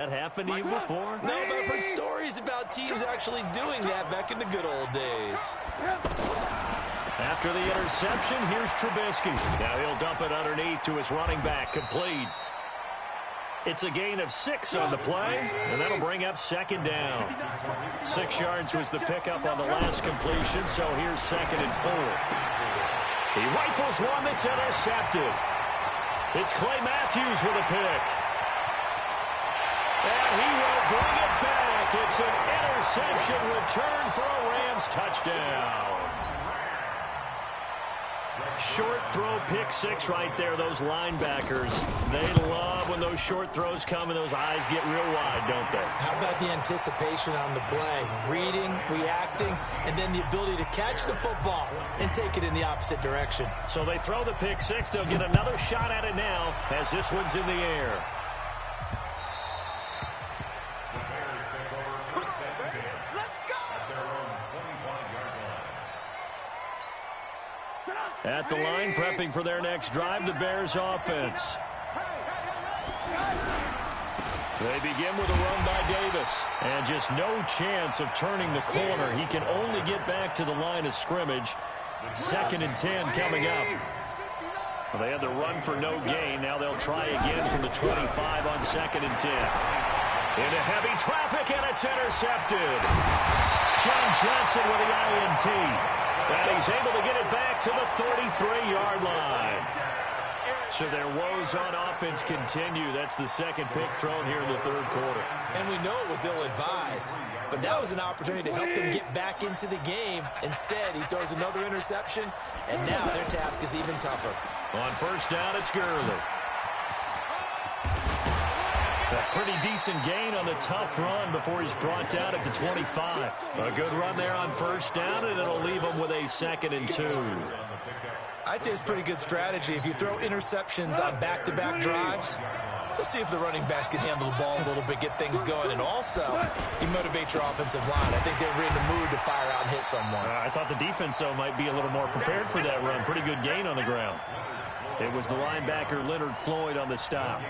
That happened to you before? No, but I've heard stories about teams actually doing that back in the good old days. After the interception, here's Trubisky. Now he'll dump it underneath to his running back, complete. It's a gain of 6 on the play, and that'll bring up second down. 6 yards was the pickup on the last completion, so here's 2nd and 4. He rifles one that's intercepted. It's Clay Matthews with a pick. And he will bring it back. It's an interception return for a Rams touchdown. Short throw, pick 6 right there. Those linebackers, they love when those short throws come and those eyes get real wide, don't they? How about the anticipation on the play? Reading, reacting, and then the ability to catch the football and take it in the opposite direction. So they throw the pick 6. They'll get another shot at it now as this one's in the air. At the line, prepping for their next drive, the Bears offense. They begin with a run by Davis. And just no chance of turning the corner. He can only get back to the line of scrimmage. 2nd and 10 coming up. Well, they had the run for no gain. Now they'll try again from the 25 on 2nd and 10. Into heavy traffic, and it's intercepted. John Johnson with the INT. And he's able to get it back to the 33-yard line. So their woes on offense continue. That's the 2nd pick thrown here in the 3rd quarter. And we know it was ill-advised, but that was an opportunity to help them get back into the game. Instead, he throws another interception, and now their task is even tougher. On 1st down, it's Gurley. A pretty decent gain on the tough run before he's brought down at the 25. A good run there on 1st down, and it'll leave him with a 2nd and 2. I'd say it's pretty good strategy. If you throw interceptions on back-to-back drives, let's see if the running backs can handle the ball a little bit, get things going, and also you motivate your offensive line. I think they're in the mood to fire out and hit someone. I thought the defense, though, might be a little more prepared for that run. Pretty good gain on the ground. It was the linebacker Leonard Floyd on the stop.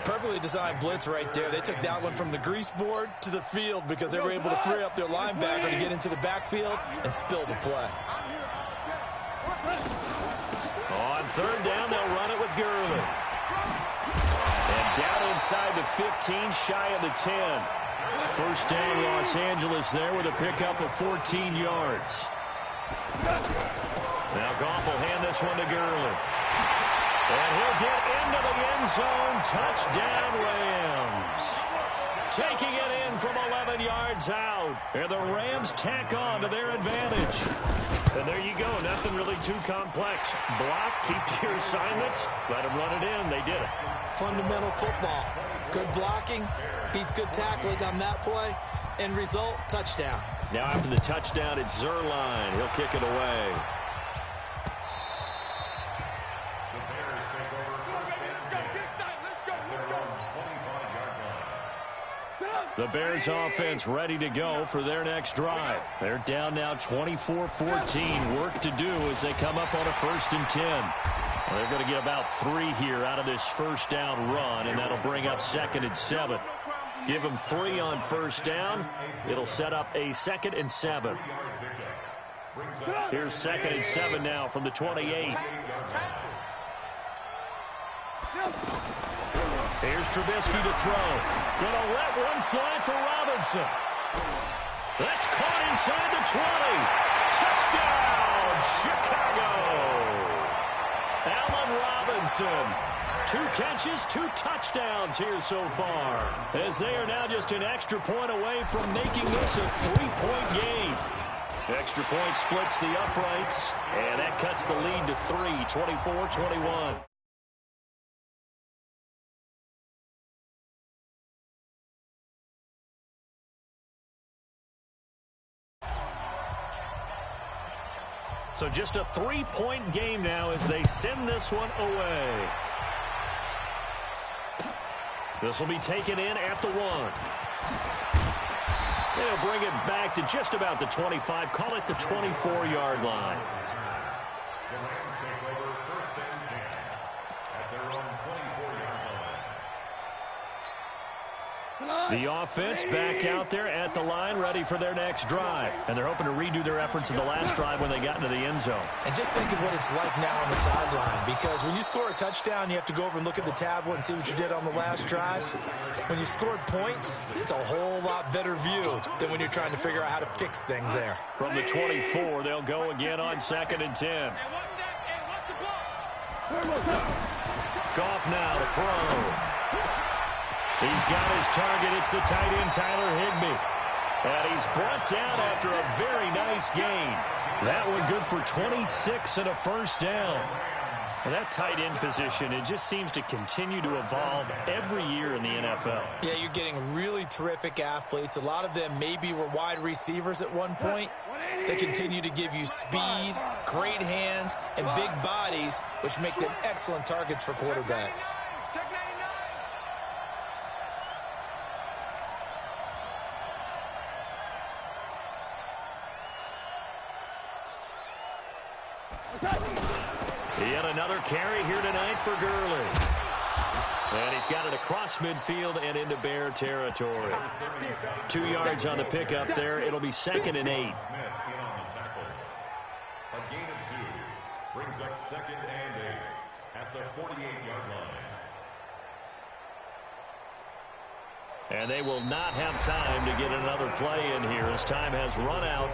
Perfectly designed blitz right there. They took that one from the grease board to the field because they were able to free up their linebacker to get into the backfield and spill the play. On 3rd down, they'll run it with Gurley. And down inside the 15, shy of the 10. 1st down, Los Angeles there with a pickup of 14 yards. Now Goff will hand this one to Gurley. And he'll get into the end zone. Touchdown, Rams. Taking it in from 11 yards out. And the Rams tack on to their advantage. And there you go. Nothing really too complex. Block, keep to your assignments. Let them run it in. They did it. Fundamental football. Good blocking. Beats good tackling on that play. End result, touchdown. Now after the touchdown, it's Zerline. He'll kick it away. The Bears offense ready to go for their next drive. They're down now 24-14. Work to do as they come up on a 1st and 10. Well, they're going to get about 3 here out of this 1st down run, and that'll bring up 2nd and 7. Give them 3 on 1st down. It'll set up a 2nd and 7. Here's 2nd and 7 now from the 28. Here's Trubisky to throw. Gonna let one fly for Robinson. That's caught inside the 20. Touchdown, Chicago. Allen Robinson. 2 catches, 2 touchdowns here so far. As they are now just an extra point away from making this a 3-point game. Extra point splits the uprights, and that cuts the lead to 3, 24-21. So just a 3-point game now as they send this one away. This will be taken in at the 1. They'll bring it back to just about the 25. Call it the 24-yard line. The Rams take over 1st and 10 at their own 24-yard The offense back out there at the line, ready for their next drive. And they're hoping to redo their efforts in the last drive when they got into the end zone. And just think of what it's like now on the sideline, because when you score a touchdown, you have to go over and look at the tablet and see what you did on the last drive. When you scored points, it's a whole lot better view than when you're trying to figure out how to fix things there. From the 24, they'll go again on 2nd and 10. Goff now to throw. He's got his target. It's the tight end, Tyler Higbee. And he's brought down after a very nice gain. That one good for 26 and a first down. Well, that tight end position, it just seems to continue to evolve every year in the NFL. Yeah, you're getting really terrific athletes. A lot of them maybe were wide receivers at one point. They continue to give you speed, great hands, and big bodies, which make them excellent targets for quarterbacks. Yet another carry here tonight for Gurley. And he's got it across midfield and into Bear territory. 2 yards on the pickup there. It'll be 2nd and 8. A gain of 2 brings up 2nd and 8 at the 48-yard line. And they will not have time to get another play in here as time has run out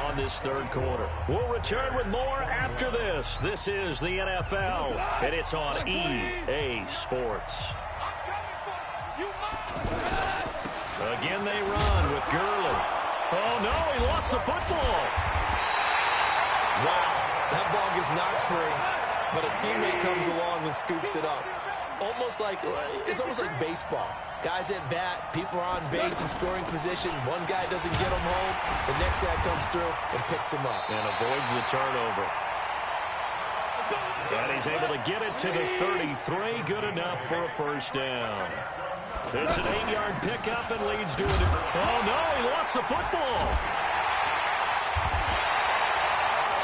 on this third quarter. We'll return with more after this. This is the NFL, and it's on EA Sports. Again they run with Gurley. Oh, no, he lost the football. Wow, that ball gets knocked free, but a teammate comes along and scoops it up. It's almost like baseball. Guys at bat, people are on base in scoring position. One guy doesn't get him home. The next guy comes through and picks him up. And avoids the turnover. And he's able to get it to the 33. Good enough for a first down. It's an 8-yard pickup and leads to it. Oh, no, he lost the football.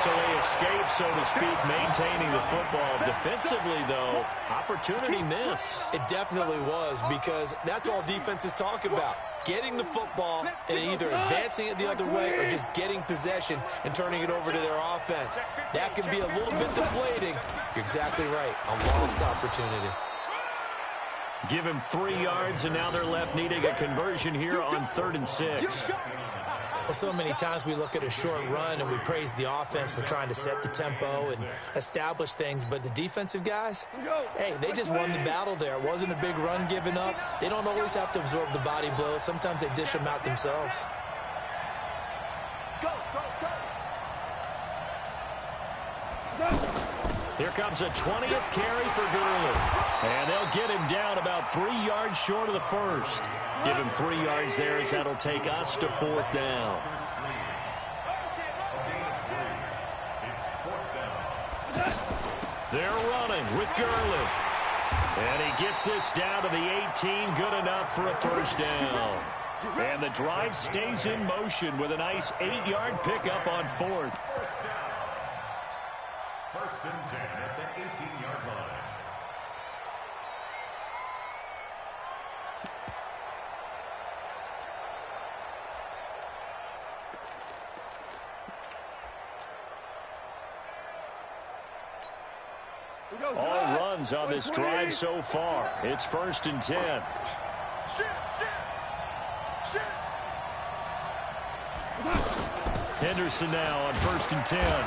So they escape, so to speak, maintaining the football. Defensively, though, opportunity miss. It definitely was, because that's all defenses talk about. Getting the football and either advancing it the other way or just getting possession and turning it over to their offense. That can be a little bit deflating. You're exactly right. A lost opportunity. Give him 3 yards, and now they're left needing a conversion here on 3rd and 6. Well, so many times we look at a short run and we praise the offense for trying to set the tempo and establish things, but the defensive guys, hey, they just won the battle there. It wasn't a big run given up. They don't always have to absorb the body blows. Sometimes they dish them out themselves. Here comes a 20th carry for Gurley. And they'll get him down about 3 yards short of the first. Give him 3 yards there as that'll take us to 4th down. They're running with Gurley. And he gets this down to the 18. Good enough for a first down. And the drive stays in motion with a nice 8-yard pickup on 4th. 1st and 10 at the 18-yard line. All runs on this drive so far. It's 1st and 10. Henderson now on 1st and 10.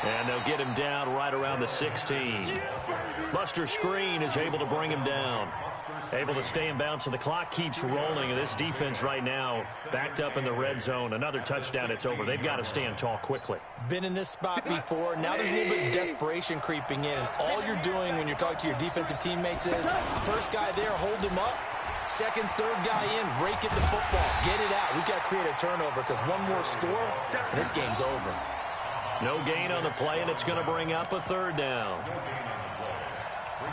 And they'll get him down right around the 16. Buster Screen is able to bring him down. Able to stay in bounds, so the clock keeps rolling. And this defense right now backed up in the red zone. Another touchdown, it's over. They've got to stand tall quickly. Been in this spot before. Now there's a little bit of desperation creeping in. And all you're doing when you're talking to your defensive teammates is, first guy there, hold him up. Second, third guy in, rake at the football. Get it out. We've got to create a turnover because one more score, and this game's over. No gain on the play, and it's going to bring up a 3rd down.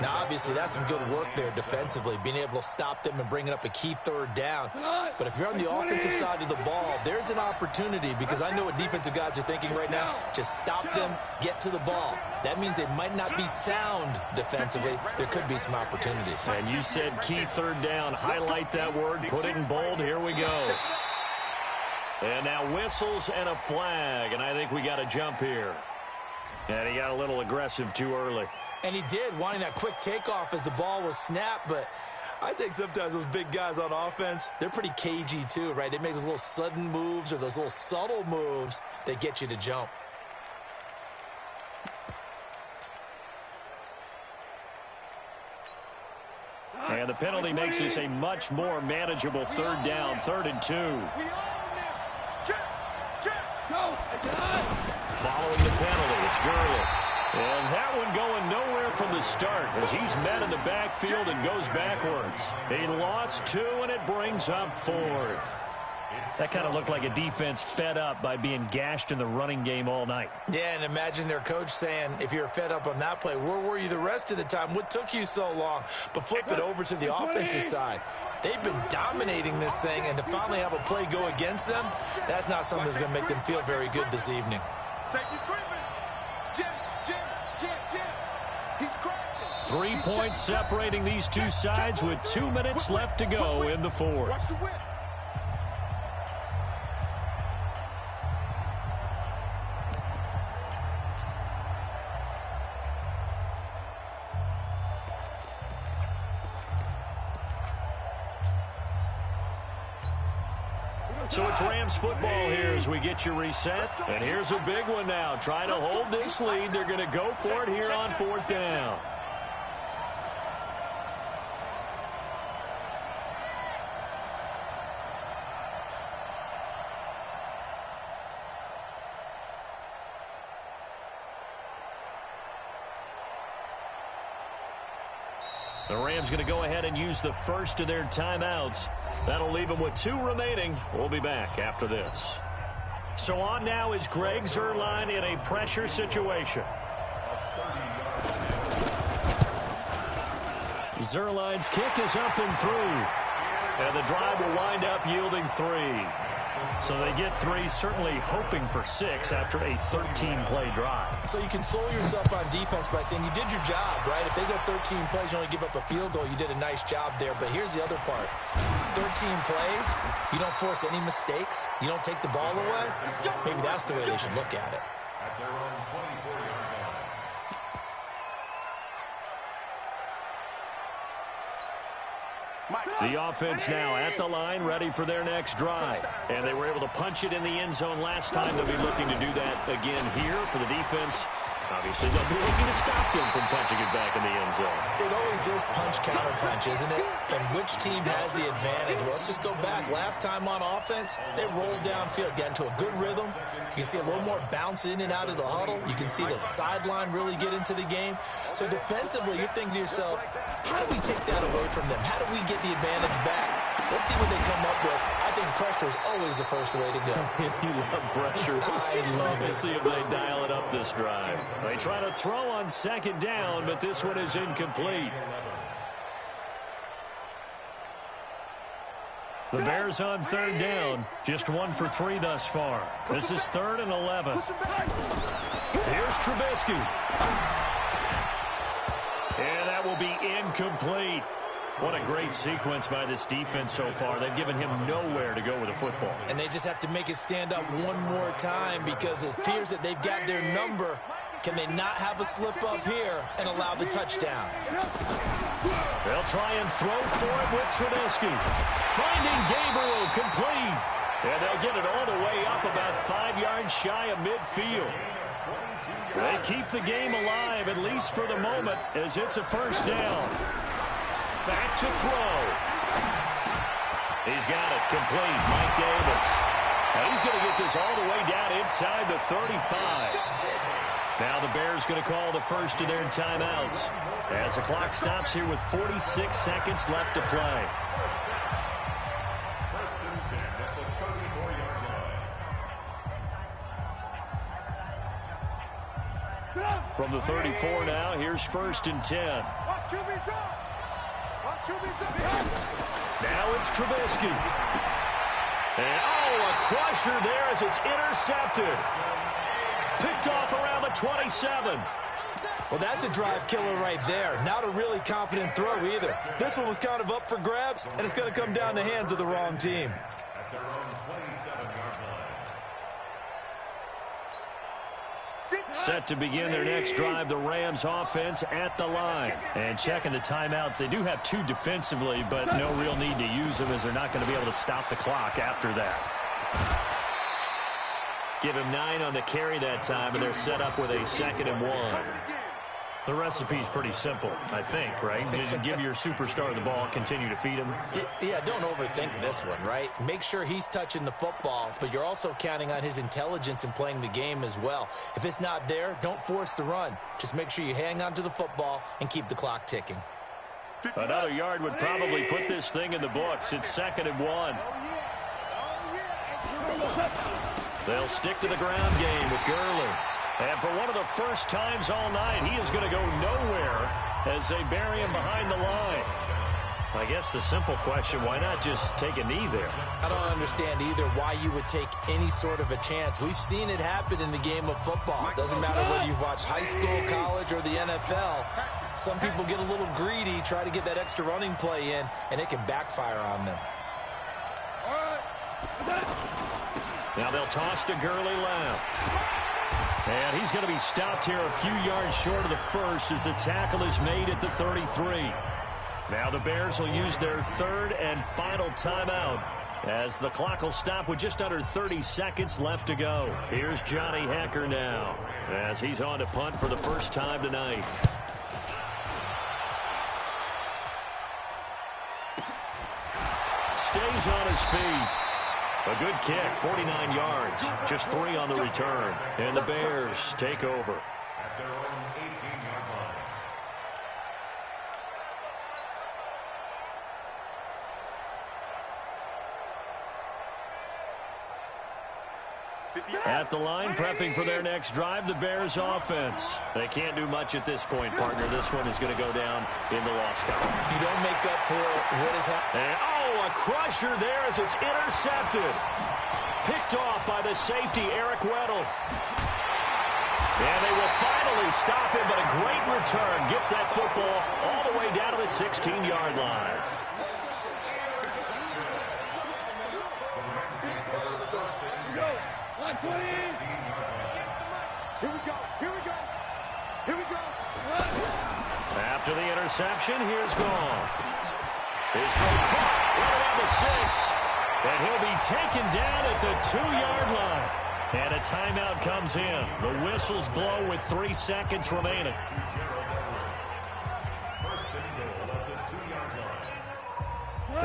Now, obviously, that's some good work there defensively, being able to stop them and bringing up a key third down. But if you're on the offensive side of the ball, there's an opportunity, because I know what defensive guys are thinking right now. Just stop them, get to the ball. That means they might not be sound defensively. There could be some opportunities. And you said key third down. Highlight that word, put it in bold. Here we go. And now whistles and a flag, and I think we got a jump here. And he got a little aggressive too early. And he did, wanting that quick takeoff as the ball was snapped. But I think sometimes those big guys on offense, they're pretty cagey too, right? They make those little sudden moves or those little subtle moves that get you to jump. And the penalty makes this a much more manageable third down, 3rd and 2. Following the penalty, it's Gurley. And that one going nowhere from the start as he's met in the backfield and goes backwards. He lost 2, and it brings up 4th. That kind of looked like a defense fed up by being gashed in the running game all night. Yeah, and imagine their coach saying, if you're fed up on that play, where were you the rest of the time? What took you so long? But flip it over to the offensive side. They've been dominating this thing, and to finally have a play go against them, that's not something that's going to make them feel very good this evening. 3 points separating these two sides with 2 minutes left to go in the 4th. So it's Rams football here as we get you reset. And here's a big one now. Trying to hold this lead. They're going to go for it here on 4th down. The Rams going to go ahead and use the first of their timeouts. That'll leave them with 2 remaining. We'll be back after this. So on now is Greg Zuerlein in a pressure situation. Zuerlein's kick is up and through. And the drive will wind up yielding 3. So they get 3, certainly hoping for 6 after a 13-play drive. So you console yourself on defense by saying you did your job, right? If they go 13 plays, you only give up a field goal, you did a nice job there. But here's the other part. 13 plays, you don't force any mistakes, you don't take the ball away. Maybe that's the way they should look at it. At their own 24-yard line. The offense now at the line, ready for their next drive. And they were able to punch it in the end zone last time. They'll be looking to do that again here for the defense. Obviously, they'll be looking to stop them from punching it back in the end zone. It always is punch-counter-punch, isn't it? And which team has the advantage? Well, let's just go back. Last time on offense, they rolled downfield, got into a good rhythm. You can see a little more bounce in and out of the huddle. You can see the sideline really get into the game. So defensively, you're thinking to yourself, how do we take that away from them? How do we get the advantage back? Let's see what they come up with. I think pressure is always the first way to go. You love pressure. I love it. Let's see if they dial it up this drive. They try to throw on 2nd down, but this one is incomplete. The Bears on 3rd down, just 1 for 3 thus far. This is 3rd and 11. Here's Trubisky. And that will be incomplete. What a great sequence by this defense so far. They've given him nowhere to go with the football. And they just have to make it stand up one more time because it appears that they've got their number. Can they not have a slip up here and allow the touchdown? They'll try and throw for it with Trubisky. Finding Gabriel complete. And they'll get it all the way up about 5 yards shy of midfield. They keep the game alive, at least for the moment, as it's a 1st down. Back to throw. He's got it complete. Mike Davis. Now he's going to get this all the way down inside the 35. Now the Bears going to call the first of their timeouts as the clock stops here with 46 seconds left to play. First and 10 at the 34-yard line. From the 34 now, here's 1st and 10. Now it's Trubisky. And, a crusher there as it's intercepted. Picked off around the 27. Well, that's a drive killer right there. Not a really confident throw either. This one was kind of up for grabs, and it's going to come down the hands of the wrong team. At their own 27-yard line. Set to begin their next drive, the Rams offense at the line. And checking the timeouts, they do have 2 defensively, but no real need to use them as they're not going to be able to stop the clock after that. Give him 9 on the carry that time, and they're set up with a 2nd and 1. The recipe's pretty simple, I think, right? Just give your superstar the ball, continue to feed him. Yeah, don't overthink this one, right? Make sure he's touching the football, but you're also counting on his intelligence in playing the game as well. If it's not there, don't force the run. Just make sure you hang on to the football and keep the clock ticking. Another yard would probably put this thing in the books. It's 2nd and 1. They'll stick to the ground game with Gurley. And for one of the first times all night, he is going to go nowhere as they bury him behind the line. I guess the simple question, why not just take a knee there? I don't understand either why you would take any sort of a chance. We've seen it happen in the game of football. It doesn't matter whether you've watched high school, college, or the NFL. Some people get a little greedy, try to get that extra running play in, and it can backfire on them. Now they'll toss to Gurley left. And he's going to be stopped here a few yards short of the first as the tackle is made at the 33. Now the Bears will use their 3rd and final timeout as the clock will stop with just under 30 seconds left to go. Here's Johnny Hecker now as he's on to punt for the first time tonight. Stays on his feet. A good kick, 49 yards, just 3 on the return. And the Bears take over. At their own 18-yard line. At the line, prepping for their next drive, the Bears offense. They can't do much at this point, partner. This one is going to go down in the loss column. You don't make up for what has happened. A crusher there as it's intercepted. Picked off by the safety, Eric Weddle. And they will finally stop him, but a great return. Gets that football all the way down to the 16-yard line. After the interception, here's Goff. His throw caught right around the 6. And he'll be taken down at the 2-yard line. And a timeout comes in. The whistles blow with 3 seconds remaining.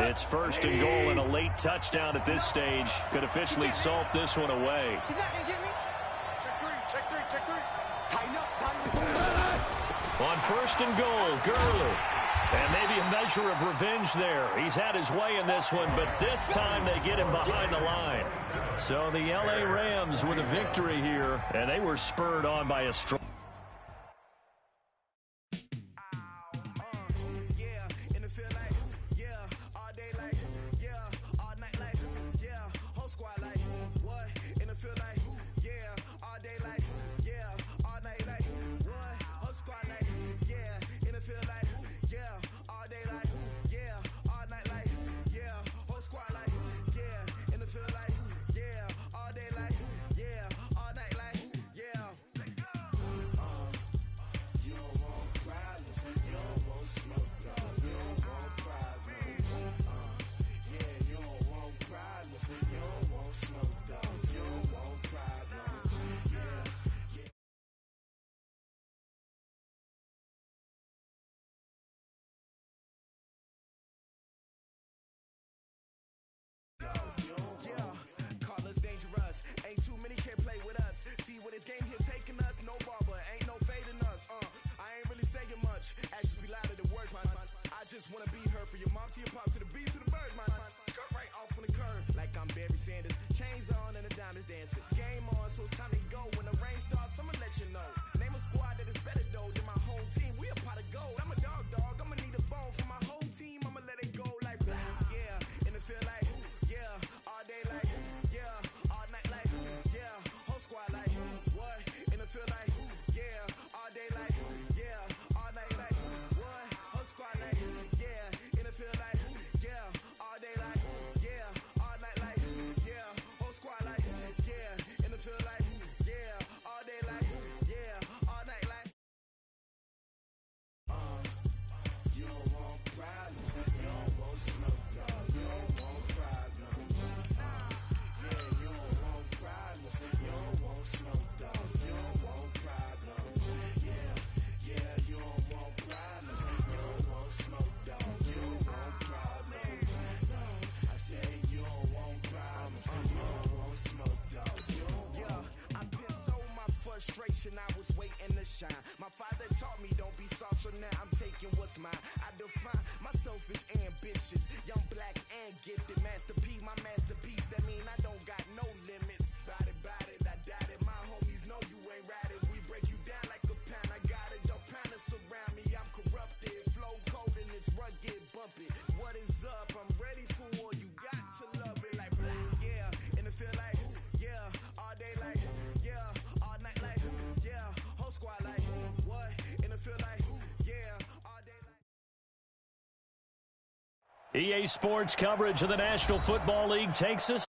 It's 1st and goal, and a late touchdown at this stage could officially salt this one away. He's not going to get me. Check three. Tighten up. On 1st and goal, Gurley. And maybe a measure of revenge there. He's had his way in this one, but this time they get him behind the line. So the L.A. Rams with a victory here, and they were spurred on by a strong... Just wanna be her for your mom to your pop to the beat to the birds, man. Skirt right off on the curb like I'm Barry Sanders. Chains on and the diamonds dancing. Game on, so it's time to go. When the rain starts, I'ma let you know. Name a squad that is better though than my home team. We a pot of gold. I'm a dog. now I'm taking what's mine. I define myself as ambitious, young, black, and gifted. Master P, my masterpiece. That mean I don't got no limits. Bout it, I doubt it. My homies know you ain't ratted. We break you down like a pound. I got it, don't pound us around me. I'm corrupted, flow cold and it's rugged, bumpy. What is up? I'm ready for war. You got to love it like yeah, and it feel like yeah, all day like yeah, all night like yeah, whole squad like what? And it feel like yeah, all day like. EA Sports coverage of the National Football League takes us